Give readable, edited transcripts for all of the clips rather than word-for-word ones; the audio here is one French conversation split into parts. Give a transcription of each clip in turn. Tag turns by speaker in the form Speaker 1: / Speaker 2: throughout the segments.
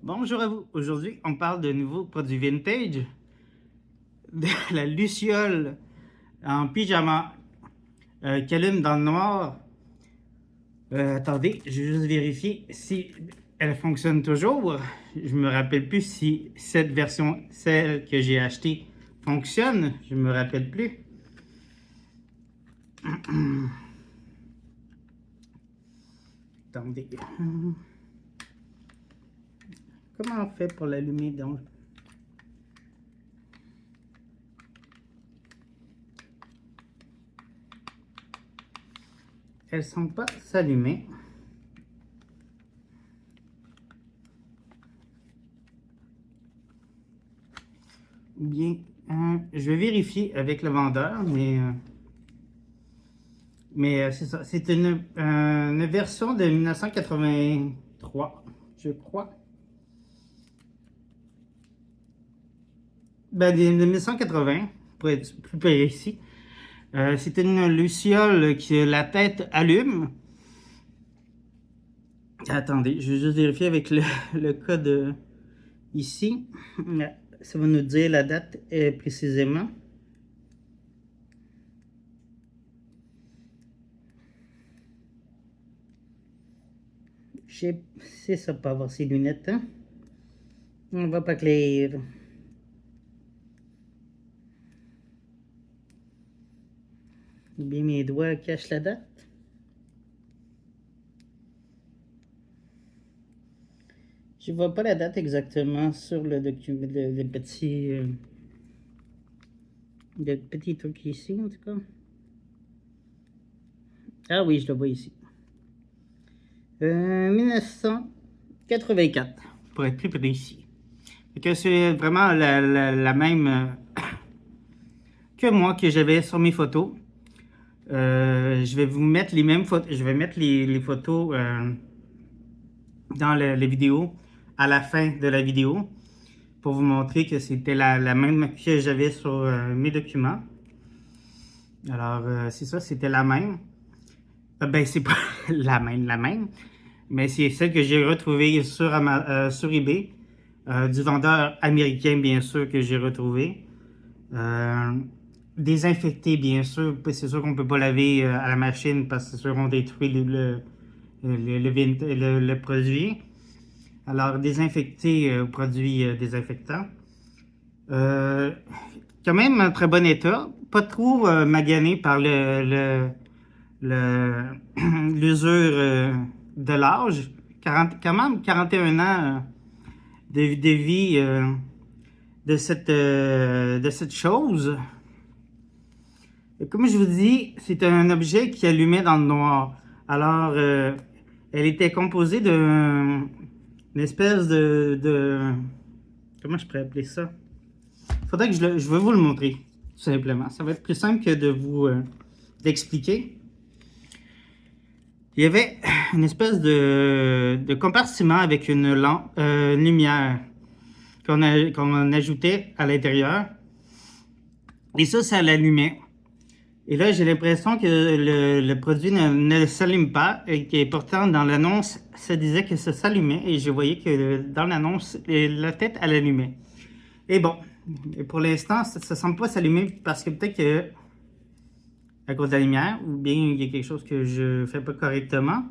Speaker 1: Bonjour à vous. Aujourd'hui, on parle de nouveaux produits vintage, de la Luciole en pyjama qui allume dans le noir. Attendez, je vais juste vérifier si elle fonctionne toujours. Je me rappelle plus si cette version, celle que j'ai achetée, fonctionne. Je me rappelle plus. Attendez. Comment on fait pour l'allumer donc? Elles ne sont pas s'allumer. Ou bien, je vais vérifier avec le vendeur, mais c'est ça. C'est une version de 1983, je crois. Ben, de 1980, pour être plus précis. C'est une luciole qui la tête allume. Attendez, je vais juste vérifier avec le code ici. Ça va nous dire la date précisément. C'est ça, pas avoir ses lunettes, hein? On va pas clair. Bien, mes doigts cachent la date. Je vois pas la date exactement sur le document, le petit truc ici, en tout cas. Ah oui, je le vois ici. 1984, pour être plus précis. Que c'est vraiment la même que moi que j'avais sur mes photos. Je vais vous mettre les mêmes photos. Je vais mettre les photos dans la vidéo à la fin de la vidéo pour vous montrer que c'était la même que j'avais sur mes documents. Alors, c'est ça, c'était la même. Ben, c'est pas la même, mais c'est celle que j'ai retrouvée sur eBay, du vendeur américain, bien sûr, que j'ai retrouvé. Désinfecté, bien sûr. C'est sûr qu'on ne peut pas laver à la machine parce que c'est sûr qu'on détruit le produit. Alors, désinfecté au produit désinfectant. Quand même en très bon état. Pas trop magané par l'usure de l'âge. Quand même 41 ans de vie de cette chose. Et comme je vous dis, c'est un objet qui allumait dans le noir. Alors, elle était composée d'une espèce de... Comment je pourrais appeler ça? Il faudrait que je vais vous le montrer, tout simplement. Ça va être plus simple que de vous l'expliquer. Il y avait une espèce de compartiment avec une lumière qu'on ajoutait à l'intérieur. Et ça l'allumait. Et là, j'ai l'impression que le produit ne s'allume pas et que pourtant, dans l'annonce, ça disait que ça s'allumait et je voyais que dans l'annonce, la tête, elle allumait. Et bon, pour l'instant, ça ne semble pas s'allumer parce que peut-être que à cause de la lumière ou bien il y a quelque chose que je fais pas correctement.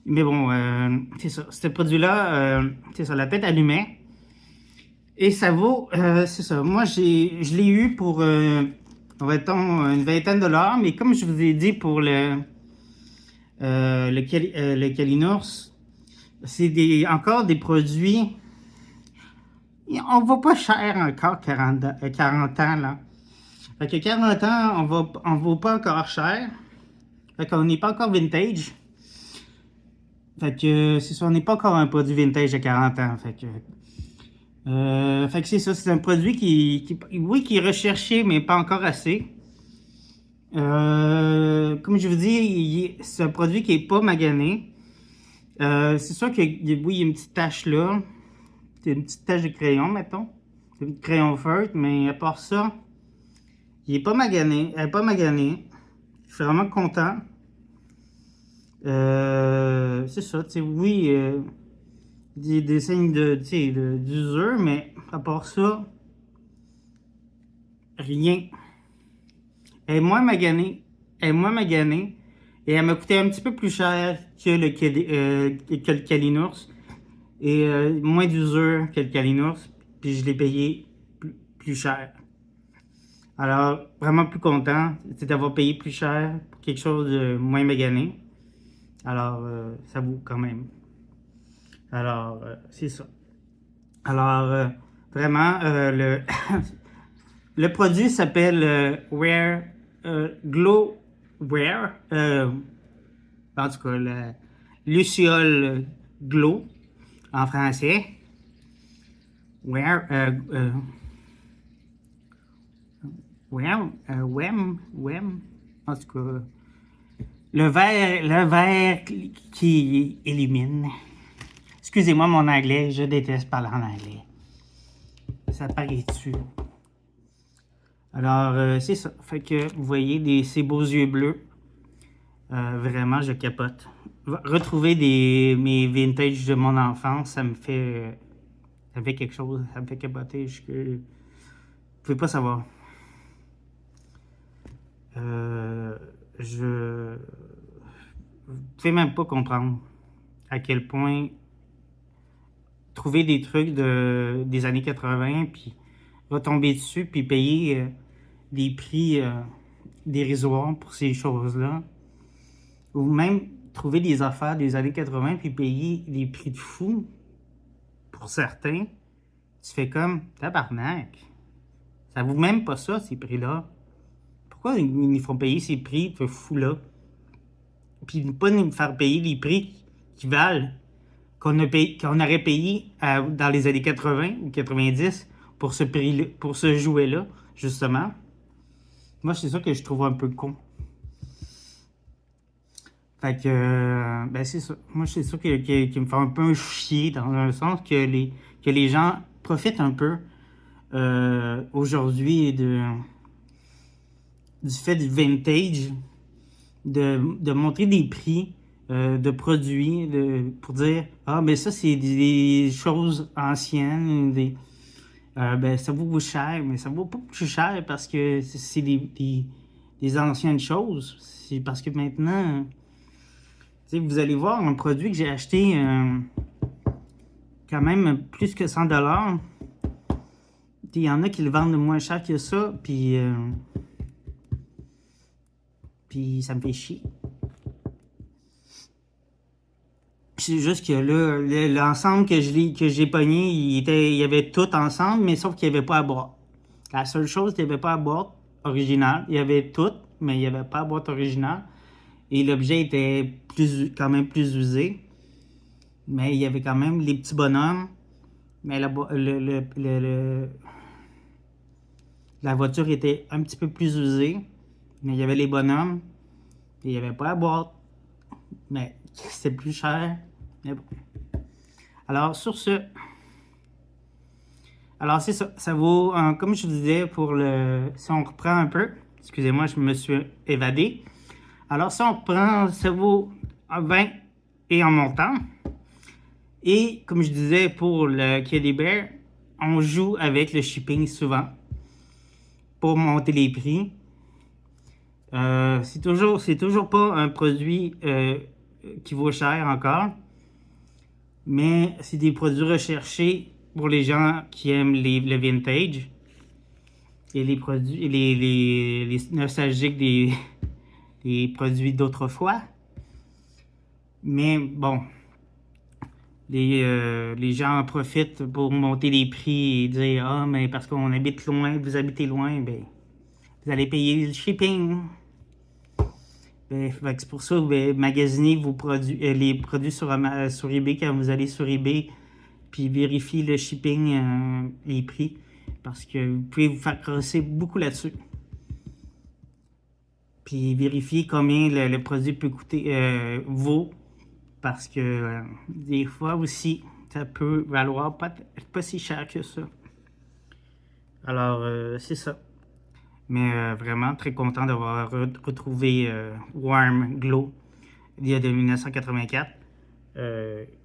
Speaker 1: Mais bon, c'est ça. Ce produit-là, c'est ça, la tête allumait. Et ça vaut, c'est ça. Moi, je l'ai eu pour... on va dire une vingtaine de dollars, mais comme je vous ai dit pour le Kalinours, c'est encore des produits. On va pas cher encore 40 ans là. Fait que 40 ans, on vaut pas encore cher. Fait qu'on n'est pas encore vintage. Fait que c'est ça, on n'est pas encore un produit vintage à 40 ans. Fait que c'est ça, c'est un produit oui, qui est recherché, mais pas encore assez. Comme je vous dis, c'est un produit qui est pas magané. C'est sûr que oui, il y a une petite tache là. C'est une petite tache de crayon, mettons. C'est de crayon feutre, mais à part ça, il est pas magané. Elle est pas maganée. Je suis vraiment content. C'est ça, tu sais, oui. des signes d'usure, mais à part ça, rien. Elle est moins maganée. Elle est moins maganée. Et elle m'a coûté un petit peu plus cher que le Kalinours. Et moins d'usure que le Kalinours. Puis je l'ai payé plus cher. Alors, vraiment plus content d'avoir payé plus cher pour quelque chose de moins magané. Alors, ça vaut quand même. Alors, c'est ça. Alors, vraiment, le produit s'appelle Wear Glow Wear. En tout cas, la Luciole Glow en français. Wear. Wem. En tout cas, le vert qui illumine. Excusez-moi mon anglais, je déteste parler en anglais. Ça paraît dessus. Alors, c'est ça. Fait que vous voyez ces beaux yeux bleus. Vraiment, je capote. Retrouver mes vintage de mon enfance, ça me fait quelque chose. Ça me fait capoter. Vous pouvez pas savoir. Vous pouvez même pas comprendre à quel point trouver des trucs des années 80, puis retomber dessus, puis payer des prix dérisoires pour ces choses-là. Ou même trouver des affaires des années 80, puis payer des prix de fou pour certains. Tu fais comme, tabarnak. Ça vaut même pas ça, ces prix-là. Pourquoi ils nous font payer ces prix de fou-là? Puis pas nous faire payer les prix qui valent qu'on aurait payé dans les années 80 ou 90 pour ce prix pour ce jouet-là, justement. Moi, c'est ça que je trouve un peu con. Fait que, ben c'est ça. Moi, c'est ça qui me fait un peu chier, dans un sens que les gens profitent un peu aujourd'hui du fait du vintage, de montrer des prix de produits pour dire ah mais ça c'est des choses anciennes, ben ça vaut cher, mais ça vaut pas plus cher parce que c'est des anciennes choses. C'est parce que maintenant, vous allez voir un produit que j'ai acheté quand même plus que 100$. Il y en a qui le vendent moins cher que ça, puis ça me fait chier. C'est juste que là, l'ensemble que j'ai pogné, il y avait tout ensemble, mais sauf qu'il n'y avait pas à boîte. La seule chose, il n'y avait pas à boîte originale. Il y avait tout, mais il n'y avait pas à boîte originale. Et l'objet était quand même plus usé. Mais il y avait quand même les petits bonhommes. Mais la voiture était un petit peu plus usée. Mais il y avait les bonhommes. Et il n'y avait pas à boîte. Mais c'était plus cher. Mais bon. Alors, sur ce. Alors, c'est ça. Ça vaut, comme je vous disais, si on reprend un peu. Excusez-moi, je me suis évadé. Alors, si on reprend, ça vaut 20 et en montant. Et, comme je disais, pour le Candy Bear, on joue avec le shipping souvent pour monter les prix. C'est toujours pas un produit qui vaut cher encore, mais c'est des produits recherchés pour les gens qui aiment le vintage et les produits, les nostalgiques des produits d'autrefois. Mais bon, les gens en profitent pour monter les prix et dire ah mais parce qu'on habite loin, vous habitez loin, ben vous allez payer le shipping. Ben, c'est pour ça que magasinez les produits sur eBay quand vous allez sur eBay, puis vérifiez le shipping, les prix, parce que vous pouvez vous faire crosser beaucoup là-dessus. Puis vérifiez combien le produit peut coûter, vaut, parce que des fois aussi, ça peut valoir pas si cher que ça. Alors, c'est ça. Mais vraiment très content d'avoir retrouvé Warm Glow il y a de 1984.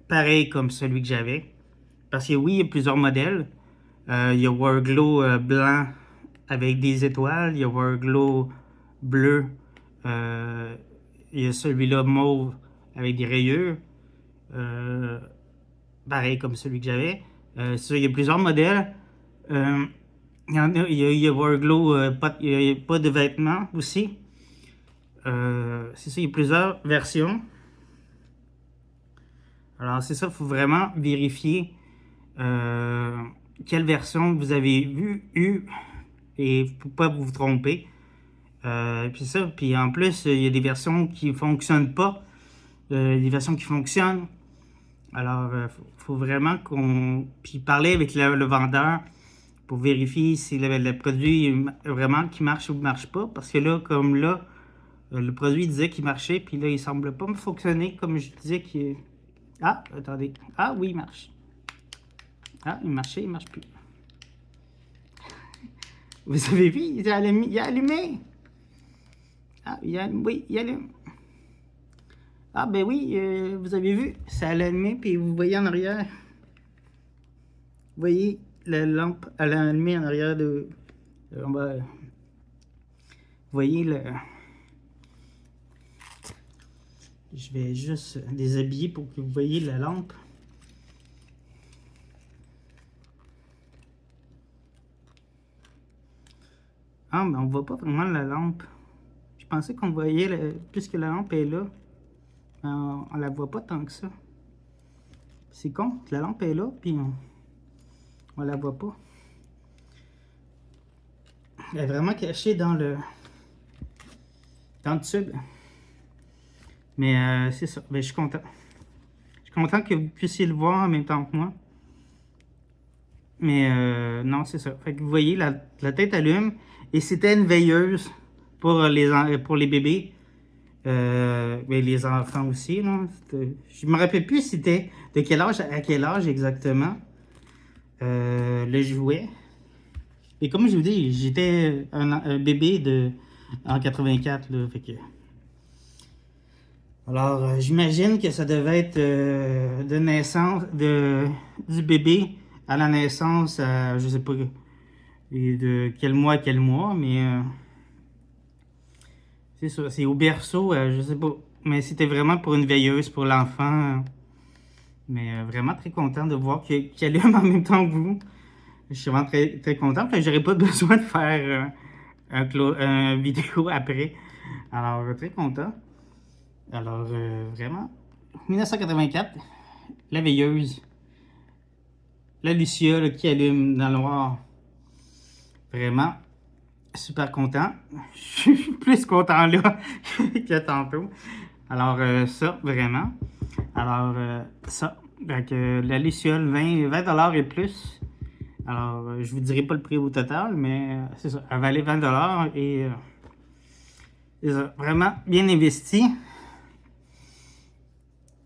Speaker 1: pareil comme celui que j'avais. Parce que oui, il y a plusieurs modèles. Il y a Warglow blanc avec des étoiles. Il y a Warglow bleu. Il y a celui-là mauve avec des rayures. Pareil comme celui que j'avais. Il y a plusieurs modèles. Il y a Warglow, il y a pas de vêtements aussi. C'est ça, il y a plusieurs versions. Alors, c'est ça, il faut vraiment vérifier quelle version vous avez eu et pour pas vous tromper. Puis ça, puis en plus, il y a des versions qui ne fonctionnent pas, des versions qui fonctionnent. Alors, faut vraiment qu'on... Puis parler avec le vendeur pour vérifier si le produit vraiment qui marche ou ne marche pas. Parce que là, comme là, le produit disait qu'il marchait, puis là, il semble pas me fonctionner comme je disais qu'il... Ah, attendez. Ah oui, il marche. Ah, il marchait, il marche plus. Vous avez vu, il a allumé. Ah, oui, il allume. Ah, ben oui, vous avez vu, ça a allumé, puis vous voyez en arrière. Vous voyez la lampe, elle a allumé en arrière de... vous voyez le... Je vais juste déshabiller pour que vous voyez la lampe. Ah, mais on voit pas vraiment la lampe. Je pensais qu'on voyait, puisque la lampe est là, on la voit pas tant que ça. C'est con, la lampe est là, puis on la voit pas. Elle est vraiment cachée dans le tube. Mais c'est ça, ben, je suis content. Je suis content que vous puissiez le voir en même temps que moi. Mais non, c'est ça. Fait que vous voyez, la tête allume. Et c'était une veilleuse pour les bébés. Mais les enfants aussi. Là. Je me rappelle plus c'était de quel âge à quel âge exactement le jouet. Et comme je vous dis, j'étais un bébé en 84. Là, fait que... Alors, j'imagine que ça devait être de naissance du bébé à la naissance, je sais pas de quel mois, mais c'est ça, c'est au berceau, je sais pas, mais c'était vraiment pour une veilleuse pour l'enfant, mais vraiment très content de voir qu'il allume en même temps que vous. Je suis vraiment très, très content, parce que j'aurais pas besoin de faire un vidéo après, alors très content. Alors, vraiment, 1984, la veilleuse, la Lucia là, qui allume dans le noir. Vraiment, super content. Je suis plus content là que tantôt. Alors, ça, vraiment. Alors, ça, donc, la Luciole, 20$ et plus. Alors, je vous dirai pas le prix au total, mais c'est ça, elle valait 20$ et c'est ça, vraiment bien investi.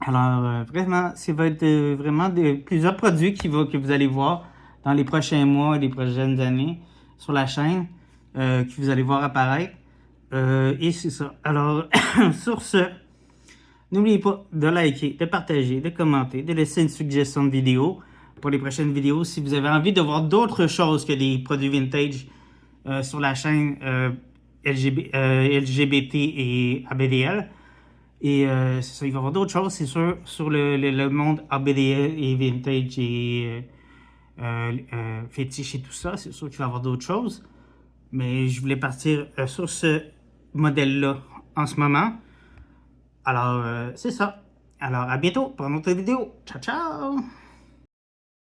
Speaker 1: Alors, vraiment, ça va être vraiment plusieurs produits que vous allez voir dans les prochains mois et les prochaines années sur la chaîne, que vous allez voir apparaître. Et c'est ça. Alors, sur ce, n'oubliez pas de liker, de partager, de commenter, de laisser une suggestion de vidéo pour les prochaines vidéos. Si vous avez envie de voir d'autres choses que des produits vintage sur la chaîne LGBT et ABDL. Et c'est ça, il va y avoir d'autres choses, c'est sûr, sur le monde ABDL et vintage et fétiche et tout ça. C'est sûr qu'il va y avoir d'autres choses. Mais je voulais partir sur ce modèle-là en ce moment. Alors, c'est ça. Alors, à bientôt pour une autre vidéo. Ciao, ciao!